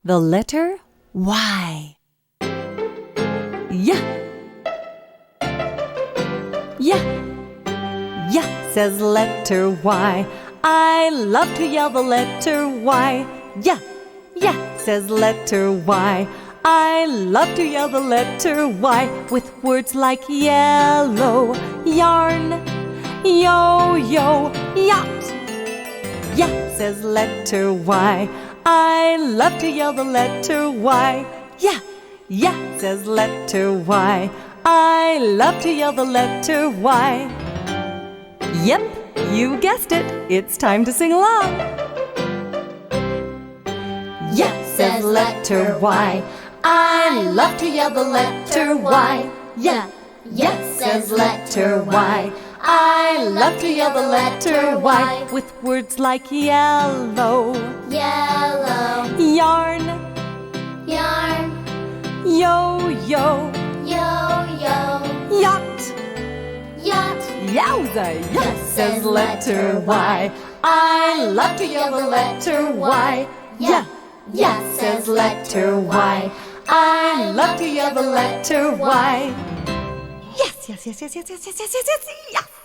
The letter Y. Yeah. Yeah. Yeah, says letter Y. I love to yell the letter Y. Yeah. Yeah, says letter Y. I love to yell the letter Y with words like yellow, yarn, yo-yo, yacht. Yeah, says letter Y. I love to yell the letter Y. Yeah, yeah, says letter Y. I love to yell the letter Y. Yep, you guessed it. It's time to sing along. Yeah, says letter Y. I love to yell the letter Y. Yeah, yeah, says letter Y. I love to yell the letter Y with words like yellow, Yellow, yarn, yarn, yo-yo, yo-yo, yacht. yacht. Yowza, yes, says letter Y. I love to yell the letter Y. Yeah, yeah, says letter Y. I love to yell the letter Y. Yes, yes, yes, yes, yes, yes, yes, yes, yes, yes, yes.